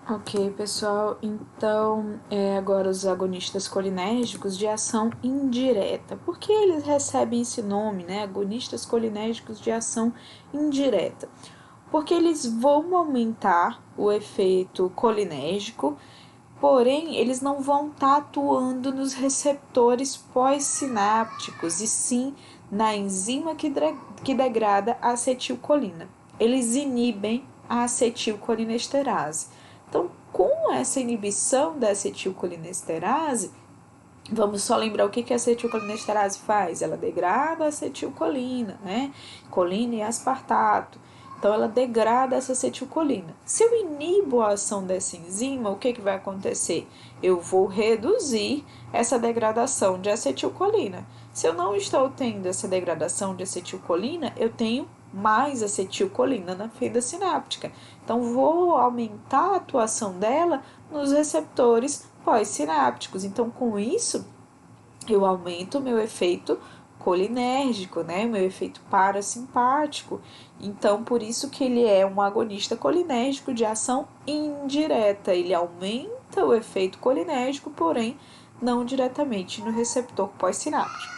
Ok, pessoal, então agora os agonistas colinérgicos de ação indireta. Por que eles recebem esse nome, né? Agonistas colinérgicos de ação indireta? Porque eles vão aumentar o efeito colinérgico, porém eles não vão estar atuando nos receptores pós-sinápticos, e sim na enzima que degrada a acetilcolina. Eles inibem a acetilcolinesterase. Então, com essa inibição da acetilcolinesterase, vamos só lembrar o que a acetilcolinesterase faz? Ela degrada a acetilcolina, né? Colina e aspartato. Então, ela degrada essa acetilcolina. Se eu inibo a ação dessa enzima, o que vai acontecer? Eu vou reduzir essa degradação de acetilcolina. Se eu não estou tendo essa degradação de acetilcolina, eu tenho mais acetilcolina na fenda sináptica. Então, vou aumentar a atuação dela nos receptores pós-sinápticos. Então, com isso, eu aumento o meu efeito colinérgico, né? Meu efeito parasimpático. Então, por isso que ele é um agonista colinérgico de ação indireta. Ele aumenta o efeito colinérgico, porém, não diretamente no receptor pós-sináptico.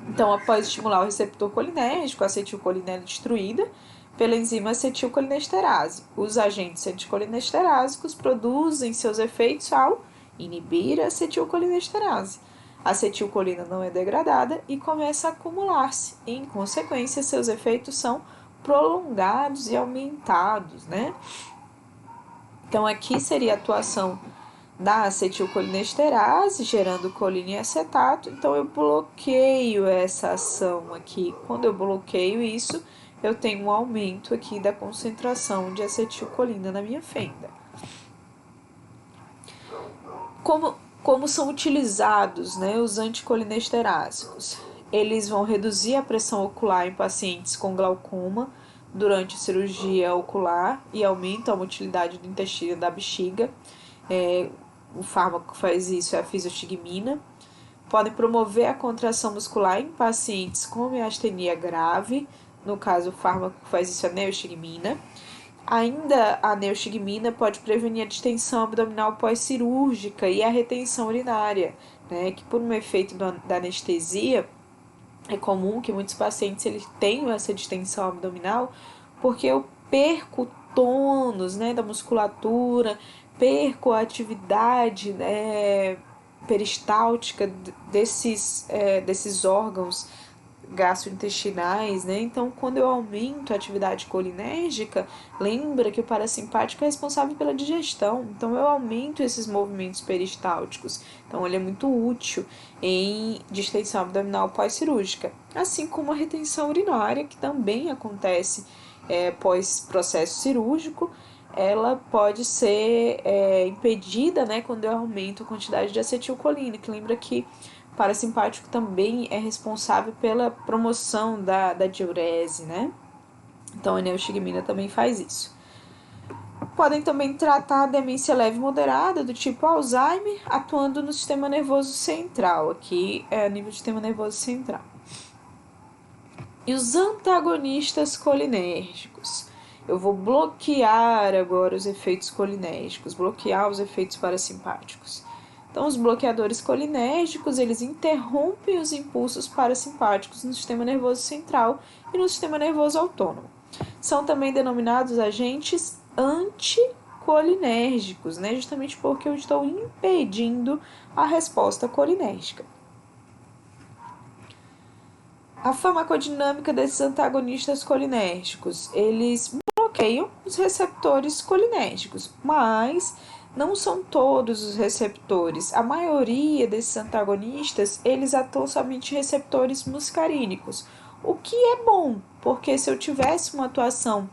Então, após estimular o receptor colinérgico, a acetilcolina é destruída pela enzima acetilcolinesterase. Os agentes anticolinesterásicos produzem seus efeitos ao inibir a acetilcolinesterase. A acetilcolina não é degradada e começa a acumular-se. Em consequência, seus efeitos são prolongados e aumentados, né? Então, aqui seria a atuação da acetilcolinesterase, gerando colina e acetato. Então, eu bloqueio essa ação aqui. Quando eu bloqueio isso, eu tenho um aumento aqui da concentração de acetilcolina na minha fenda. Como são utilizados, né, os anticolinesterásicos? Eles vão reduzir a pressão ocular em pacientes com glaucoma durante a cirurgia ocular e aumentam a motilidade do intestino e da bexiga. O fármaco que faz isso é a fisiostigmina. Podem promover a contração muscular em pacientes com miastenia grave. No caso, o fármaco que faz isso é a neostigmina. Ainda a neostigmina pode prevenir a distensão abdominal pós-cirúrgica e a retenção urinária, né? Que por um efeito da anestesia, é comum que muitos pacientes eles tenham essa distensão abdominal, porque eu perco tônus, né, da musculatura, perco a atividade, né, peristáltica desses órgãos gastrointestinais, né? Então, quando eu aumento a atividade colinérgica, lembra que o parasimpático é responsável pela digestão. Então, eu aumento esses movimentos peristálticos. Então, ele é muito útil em distensão abdominal pós-cirúrgica, assim como a retenção urinária, que também acontece pós-processo cirúrgico. Ela pode ser impedida, né, quando eu aumento a quantidade de acetilcolina, que lembra que o parasimpático também é responsável pela promoção da diurese, né? Então a neostigmina também faz isso. Podem também tratar a demência leve e moderada, do tipo Alzheimer, atuando no sistema nervoso central. Aqui é a nível do sistema nervoso central. E os antagonistas colinérgicos? Eu vou bloquear agora os efeitos colinérgicos, bloquear os efeitos parasimpáticos. Então, os bloqueadores colinérgicos, eles interrompem os impulsos parasimpáticos no sistema nervoso central e no sistema nervoso autônomo. São também denominados agentes anticolinérgicos, né? Justamente porque eu estou impedindo a resposta colinérgica. A farmacodinâmica desses antagonistas colinérgicos, eles bloqueiam os receptores colinérgicos, mas não são todos os receptores. A maioria desses antagonistas, eles atuam somente em receptores muscarínicos, o que é bom, porque se eu tivesse uma atuação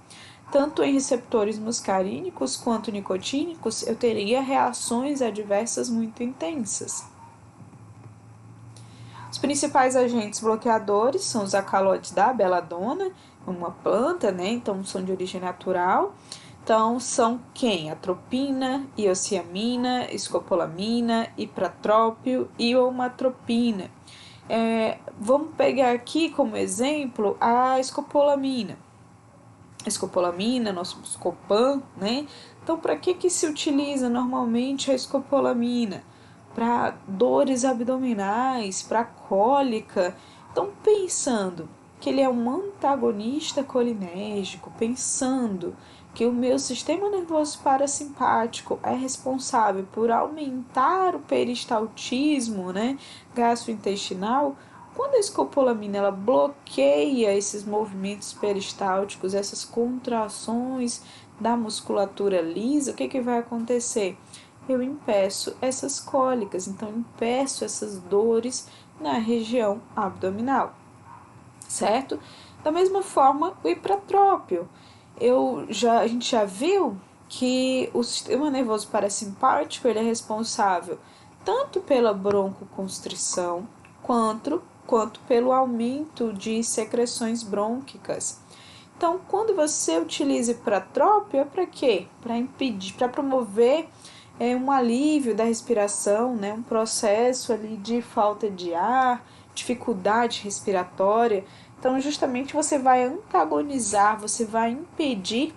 tanto em receptores muscarínicos quanto nicotínicos, eu teria reações adversas muito intensas. Os principais agentes bloqueadores são os alcaloides da beladona, uma planta, né? Então são de origem natural. Então são quem? Atropina, iociamina, escopolamina, ipratrópio e oumatropina. Vamos pegar aqui como exemplo a escopolamina. escopolamina, nosso Buscopan, né? Então, para que se utiliza normalmente a escopolamina? Para dores abdominais, para cólica. Então, pensando que ele é um antagonista colinérgico, pensando que o meu sistema nervoso parasimpático é responsável por aumentar o peristaltismo, né, gastrointestinal, quando a escopolamina ela bloqueia esses movimentos peristálticos, essas contrações da musculatura lisa, o que vai acontecer? Eu impeço essas cólicas, então impeço essas dores na região abdominal, certo? Da mesma forma, o hipratrópio. A gente já viu que o sistema nervoso parasimpático ele é responsável tanto pela broncoconstrição quanto pelo aumento de secreções brônquicas. Então, quando você utiliza hipratrópio, é para quê? Para impedir, para promover um alívio da respiração, né? Um processo ali de falta de ar, dificuldade respiratória. Então, justamente você vai antagonizar, você vai impedir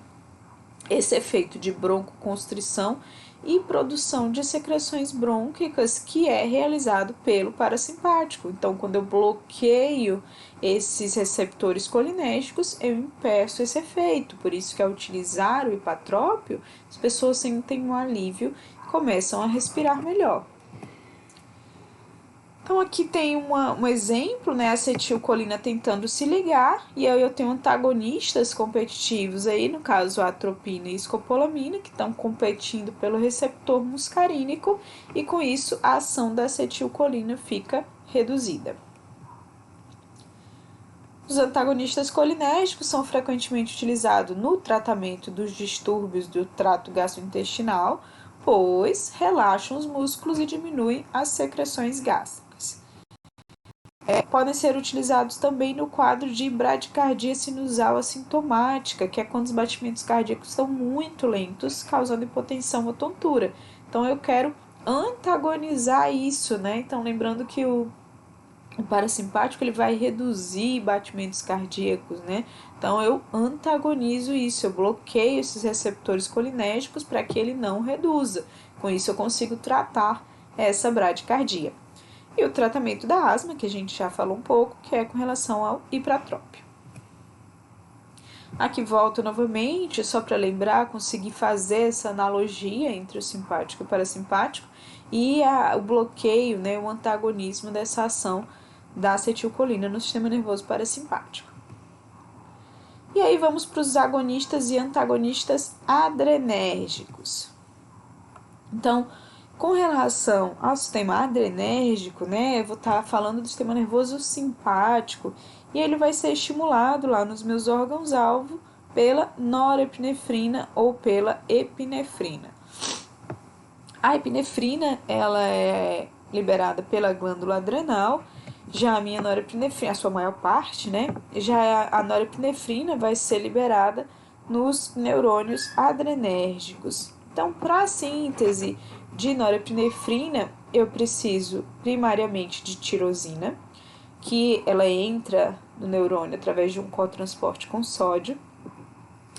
esse efeito de broncoconstrição e produção de secreções brônquicas que é realizado pelo parasimpático. Então, quando eu bloqueio esses receptores colinérgicos, eu impeço esse efeito. Por isso que ao utilizar o hipatrópio, as pessoas sentem um alívio e começam a respirar melhor. Então aqui tem um exemplo, né, acetilcolina tentando se ligar, e aí eu tenho antagonistas competitivos aí, no caso a atropina e escopolamina, que estão competindo pelo receptor muscarínico, e com isso a ação da acetilcolina fica reduzida. Os antagonistas colinérgicos são frequentemente utilizados no tratamento dos distúrbios do trato gastrointestinal, pois relaxam os músculos e diminuem as secreções gástricas. Podem ser utilizados também no quadro de bradicardia sinusal assintomática, que é quando os batimentos cardíacos estão muito lentos, causando hipotensão ou tontura. Então, eu quero antagonizar isso, né? Então, lembrando que o parasimpático ele vai reduzir batimentos cardíacos, né? Então, eu antagonizo isso, eu bloqueio esses receptores colinérgicos para que ele não reduza. Com isso, eu consigo tratar essa bradicardia. E o tratamento da asma, que a gente já falou um pouco, que é com relação ao hipratrópio. Aqui volto novamente, só para lembrar, conseguir fazer essa analogia entre o simpático e o parasimpático e o bloqueio, né, o antagonismo dessa ação da acetilcolina no sistema nervoso parasimpático. E aí vamos para os agonistas e antagonistas adrenérgicos. Então, com relação ao sistema adrenérgico, né, eu vou estar falando do sistema nervoso simpático e ele vai ser estimulado lá nos meus órgãos-alvo pela norepinefrina ou pela epinefrina. A epinefrina, ela é liberada pela glândula adrenal, já a minha norepinefrina, a sua maior parte, né, já a norepinefrina vai ser liberada nos neurônios adrenérgicos. Então, para a síntese de norepinefrina, eu preciso primariamente de tirosina, que ela entra no neurônio através de um cotransporte com sódio.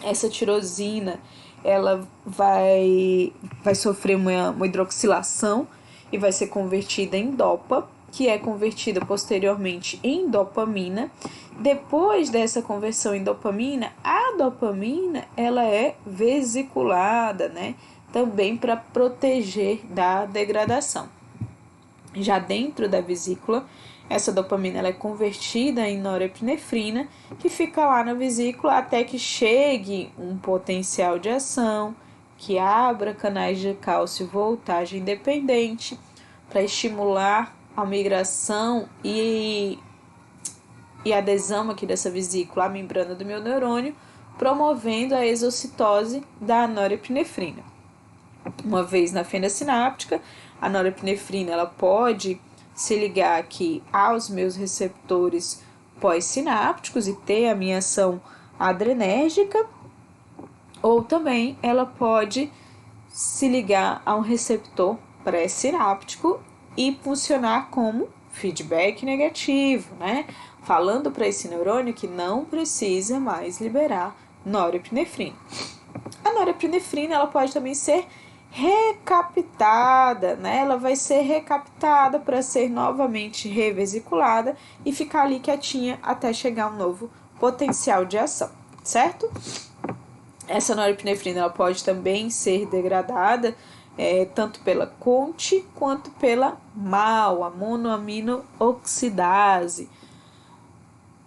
Essa tirosina, ela vai sofrer uma hidroxilação e vai ser convertida em dopa, que é convertida posteriormente em dopamina. Depois dessa conversão em dopamina, a dopamina ela é vesiculada, né? Também para proteger da degradação. Já dentro da vesícula, essa dopamina ela é convertida em norepinefrina, que fica lá na vesícula até que chegue um potencial de ação, que abra canais de cálcio e voltagem dependente para estimular a migração e adesão aqui dessa vesícula à membrana do meu neurônio, promovendo a exocitose da norepinefrina. Uma vez na fenda sináptica, a norepinefrina ela pode se ligar aqui aos meus receptores pós-sinápticos e ter a minha ação adrenérgica, ou também ela pode se ligar a um receptor pré-sináptico e funcionar como feedback negativo, né? Falando para esse neurônio que não precisa mais liberar norepinefrina. A norepinefrina ela pode também ser recaptada, né? Ela vai ser recaptada para ser novamente revesiculada e ficar ali quietinha até chegar um novo potencial de ação, certo? Essa norepinefrina ela pode também ser degradada tanto pela CONT quanto pela MAO, a monoamino-oxidase.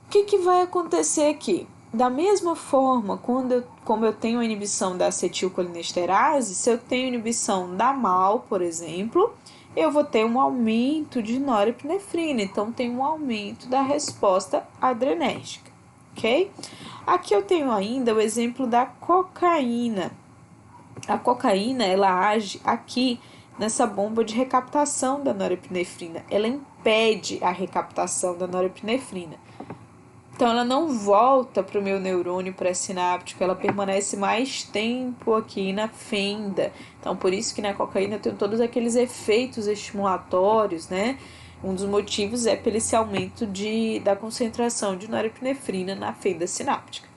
O que vai acontecer aqui? Da mesma forma, como eu tenho a inibição da acetilcolinesterase, se eu tenho inibição da MAO, por exemplo, eu vou ter um aumento de norepinefrina, então tem um aumento da resposta adrenérgica, ok? Aqui eu tenho ainda o exemplo da cocaína. A cocaína, ela age aqui nessa bomba de recaptação da norepinefrina, ela impede a recaptação da norepinefrina. Então, ela não volta para o meu neurônio pré-sináptico, ela permanece mais tempo aqui na fenda. Então, por isso que na cocaína eu tenho todos aqueles efeitos estimulatórios, né? Um dos motivos é pelo esse aumento da concentração de norepinefrina na fenda sináptica.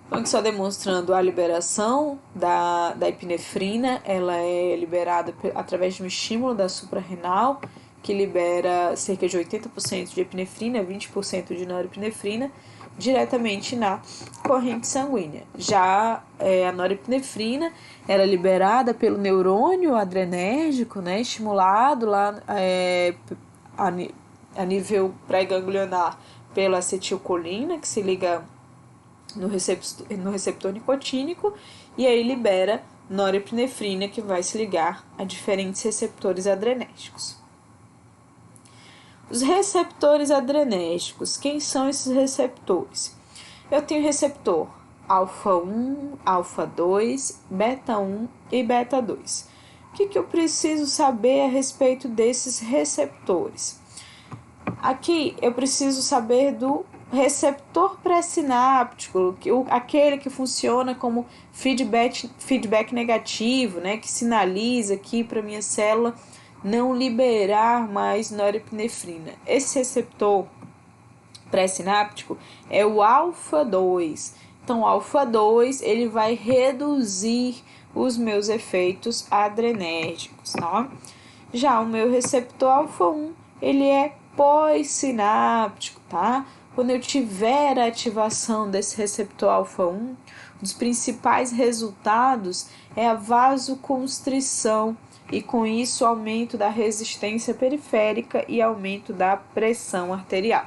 Então, aqui só demonstrando a liberação da epinefrina, ela é liberada através de um estímulo da suprarrenal, que libera cerca de 80% de epinefrina, 20% de norepinefrina, diretamente na corrente sanguínea. Já a norepinefrina, ela é liberada pelo neurônio adrenérgico, né, estimulado lá a nível pré-ganglionar pela acetilcolina, que se liga no receptor nicotínico, e aí libera norepinefrina, que vai se ligar a diferentes receptores adrenérgicos. Os receptores adrenérgicos, quem são esses receptores? Eu tenho receptor alfa 1, alfa 2, beta 1 e beta 2. O que eu preciso saber a respeito desses receptores? Aqui eu preciso saber do receptor pré-sináptico, aquele que funciona como feedback negativo, né, que sinaliza aqui para minha célula não liberar mais norepinefrina. Esse receptor pré-sináptico é o alfa 2. Então, o alfa 2 ele vai reduzir os meus efeitos adrenérgicos, tá? Já o meu receptor alfa 1, ele é pós-sináptico, tá? Quando eu tiver a ativação desse receptor alfa 1, um dos principais resultados é a vasoconstrição e com isso aumento da resistência periférica e aumento da pressão arterial.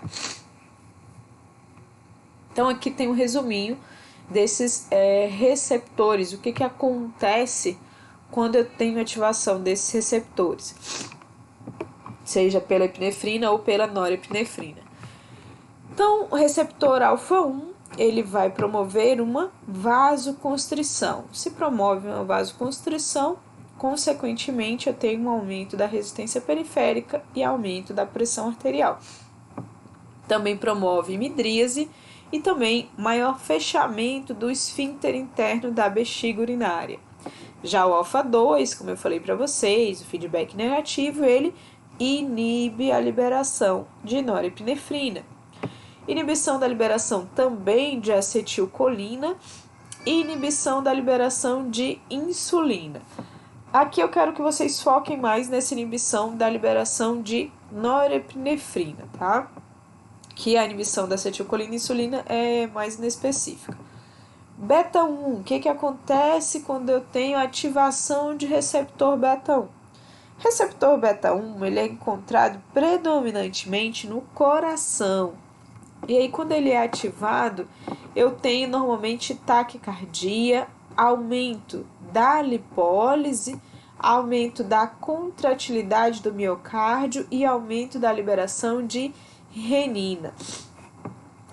Então aqui tem um resuminho desses receptores, o que acontece quando eu tenho ativação desses receptores, seja pela epinefrina ou pela norepinefrina. Então, o receptor alfa 1, ele vai promover uma vasoconstrição. Se promove uma vasoconstrição, consequentemente, eu tenho um aumento da resistência periférica e aumento da pressão arterial. Também promove midríase e também maior fechamento do esfíncter interno da bexiga urinária. Já o alfa 2, como eu falei para vocês, o feedback negativo, ele inibe a liberação de norepinefrina. Inibição da liberação também de acetilcolina e inibição da liberação de insulina. Aqui eu quero que vocês foquem mais nessa inibição da liberação de norepinefrina, tá? Que a inibição da acetilcolina e insulina é mais inespecífica. Beta 1, o que acontece quando eu tenho ativação de receptor beta 1? Receptor beta 1 ele é encontrado predominantemente no coração. E aí, quando ele é ativado, eu tenho normalmente taquicardia, aumento da lipólise, aumento da contratilidade do miocárdio e aumento da liberação de renina.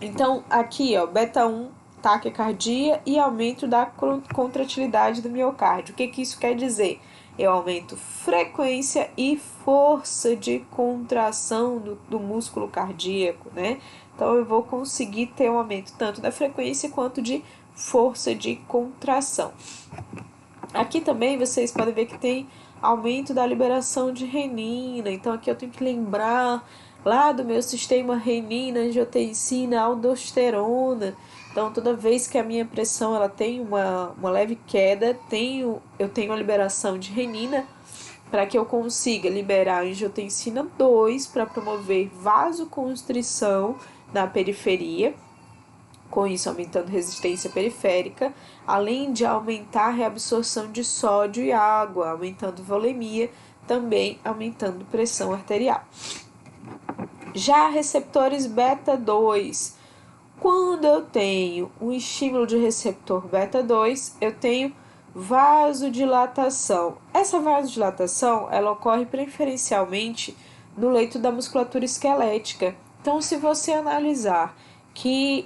Então, aqui, ó, beta 1, taquicardia e aumento da contratilidade do miocárdio. O que isso quer dizer? Eu aumento frequência e força de contração do músculo cardíaco, né? Então, eu vou conseguir ter um aumento tanto da frequência quanto de força de contração. Aqui também vocês podem ver que tem aumento da liberação de renina. Então, aqui eu tenho que lembrar lá do meu sistema renina, angiotensina, aldosterona, Então, toda vez que a minha pressão ela tem uma leve queda, eu tenho a liberação de renina para que eu consiga liberar a angiotensina 2 para promover vasoconstrição na periferia, com isso aumentando resistência periférica, além de aumentar a reabsorção de sódio e água, aumentando volemia, também aumentando pressão arterial. Já receptores beta 2, quando eu tenho um estímulo de receptor beta 2, eu tenho vasodilatação. Essa vasodilatação ela ocorre preferencialmente no leito da musculatura esquelética. Então, se você analisar que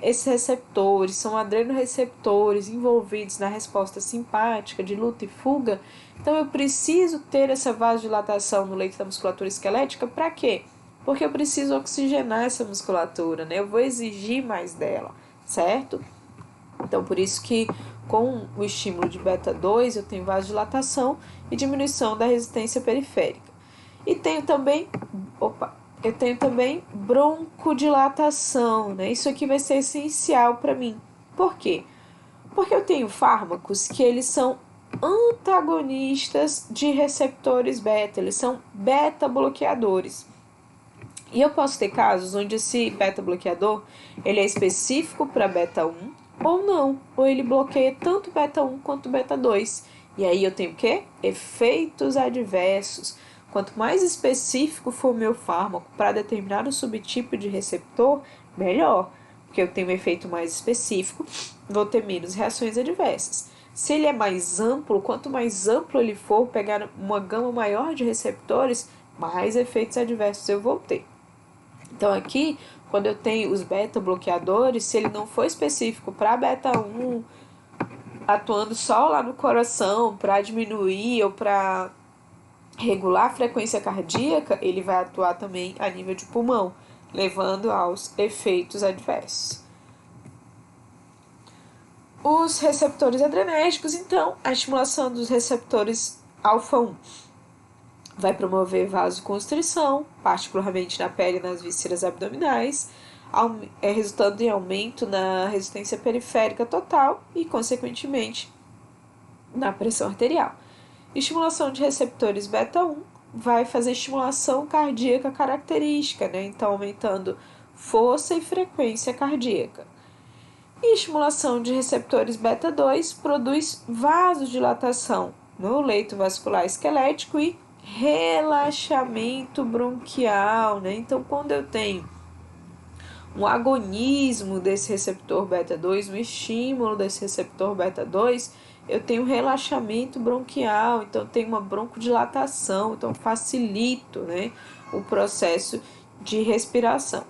esses receptores são adrenoreceptores envolvidos na resposta simpática de luta e fuga, então eu preciso ter essa vasodilatação no leito da musculatura esquelética para quê? Porque eu preciso oxigenar essa musculatura, né? Eu vou exigir mais dela, certo? Então, por isso que com o estímulo de beta 2 eu tenho vasodilatação e diminuição da resistência periférica. E tenho também, broncodilatação, né? Isso aqui vai ser essencial para mim. Por quê? Porque eu tenho fármacos que eles são antagonistas de receptores beta, eles são beta-bloqueadores. E eu posso ter casos onde esse beta-bloqueador ele é específico para beta 1 ou não, ou ele bloqueia tanto beta 1 quanto beta 2. E aí eu tenho o quê? Efeitos adversos. Quanto mais específico for o meu fármaco para determinado subtipo de receptor, melhor, porque eu tenho um efeito mais específico, vou ter menos reações adversas. Se ele é mais amplo, quanto mais amplo ele for, pegar uma gama maior de receptores, mais efeitos adversos eu vou ter. Então aqui, quando eu tenho os beta-bloqueadores, se ele não for específico para beta 1, atuando só lá no coração para diminuir ou para regular a frequência cardíaca, ele vai atuar também a nível de pulmão, levando aos efeitos adversos. Os receptores adrenérgicos, então, a estimulação dos receptores alfa-1 vai promover vasoconstrição, particularmente na pele e nas vísceras abdominais, resultando em aumento na resistência periférica total e, consequentemente, na pressão arterial. Estimulação de receptores beta-1 vai fazer estimulação cardíaca característica, né? Então, aumentando força e frequência cardíaca. E estimulação de receptores beta 2 produz vasodilatação no leito vascular esquelético e relaxamento bronquial, né? Então, quando eu tenho um agonismo desse receptor beta 2, um estímulo desse receptor beta 2, eu tenho relaxamento bronquial, então tenho uma broncodilatação, então facilito, né, o processo de respiração.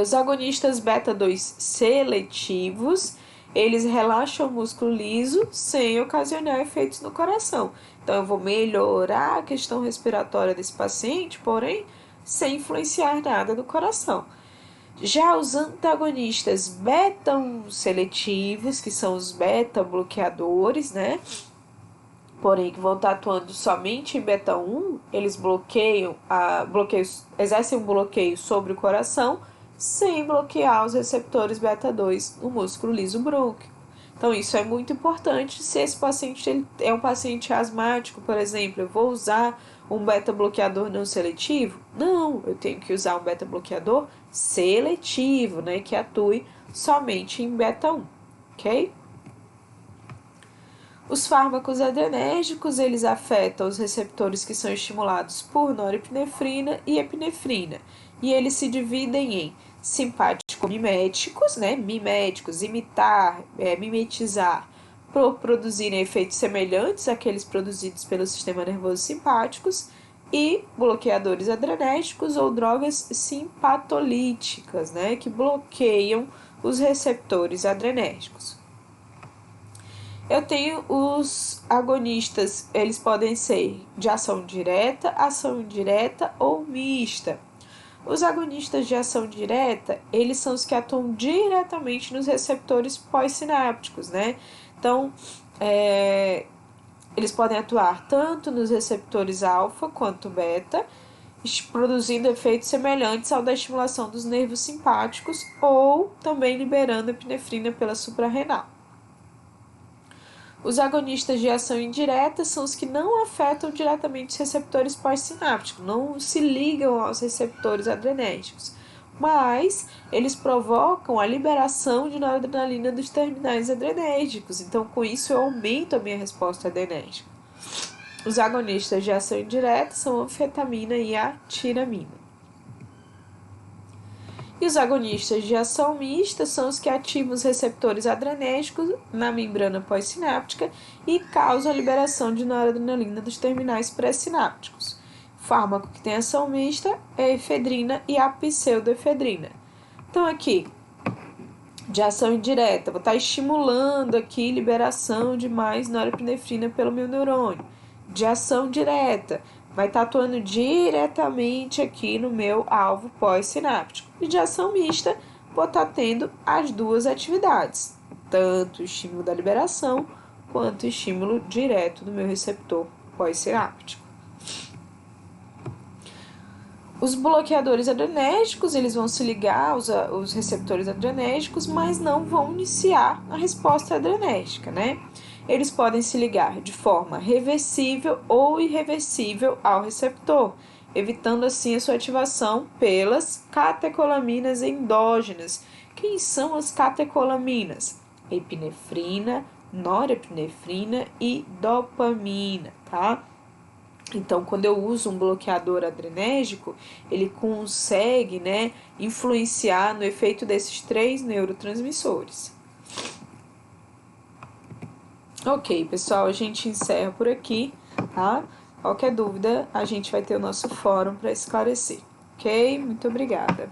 Os agonistas beta 2 seletivos, eles relaxam o músculo liso sem ocasionar efeitos no coração. Então, eu vou melhorar a questão respiratória desse paciente, porém, sem influenciar nada no coração. Já os antagonistas beta 1 seletivos, que são os beta-bloqueadores, né? Porém, que vão estar atuando somente em beta 1, eles exercem um bloqueio sobre o coração, sem bloquear os receptores beta 2 no músculo liso brônquico. Então, isso é muito importante se esse paciente é um paciente asmático, por exemplo. Eu vou usar um beta-bloqueador não seletivo? Não, eu tenho que usar um beta-bloqueador seletivo, né, que atue somente em beta 1, ok? Os fármacos adrenérgicos, eles afetam os receptores que são estimulados por norepinefrina e epinefrina, e eles se dividem em simpático-miméticos, né, miméticos, imitar, mimetizar, produzirem efeitos semelhantes àqueles produzidos pelo sistema nervoso simpáticos, e bloqueadores adrenérgicos ou drogas simpatolíticas, né, que bloqueiam os receptores adrenérgicos. Eu tenho os agonistas, eles podem ser de ação direta, ação indireta ou mista. Os agonistas de ação direta, eles são os que atuam diretamente nos receptores pós-sinápticos, né? Então, eles podem atuar tanto nos receptores alfa quanto beta, produzindo efeitos semelhantes ao da estimulação dos nervos simpáticos ou também liberando epinefrina pela suprarrenal. Os agonistas de ação indireta são os que não afetam diretamente os receptores pós-sinápticos, não se ligam aos receptores adrenérgicos, mas eles provocam a liberação de noradrenalina dos terminais adrenérgicos, então com isso eu aumento a minha resposta adrenérgica. Os agonistas de ação indireta são a anfetamina e a tiramina. E os agonistas de ação mista são os que ativam os receptores adrenérgicos na membrana pós-sináptica e causam a liberação de noradrenalina dos terminais pré-sinápticos. O fármaco que tem ação mista é a efedrina e a pseudoefedrina. Então aqui, de ação indireta, vou estar estimulando aqui liberação de mais norepinefrina pelo meu neurônio. De ação direta, vai estar atuando diretamente aqui no meu alvo pós-sináptico. E de ação mista, vou estar tendo as duas atividades, tanto o estímulo da liberação, quanto o estímulo direto do meu receptor pós-sináptico. Os bloqueadores adrenérgicos, eles vão se ligar aos receptores adrenérgicos, mas não vão iniciar a resposta adrenérgica, né? Eles podem se ligar de forma reversível ou irreversível ao receptor, evitando assim a sua ativação pelas catecolaminas endógenas. Quem são as catecolaminas? Epinefrina, norepinefrina e dopamina, tá? Então, quando eu uso um bloqueador adrenérgico, ele consegue, né, influenciar no efeito desses 3 neurotransmissores. Ok, pessoal, a gente encerra por aqui, tá? Qualquer dúvida, a gente vai ter o nosso fórum para esclarecer, ok? Muito obrigada.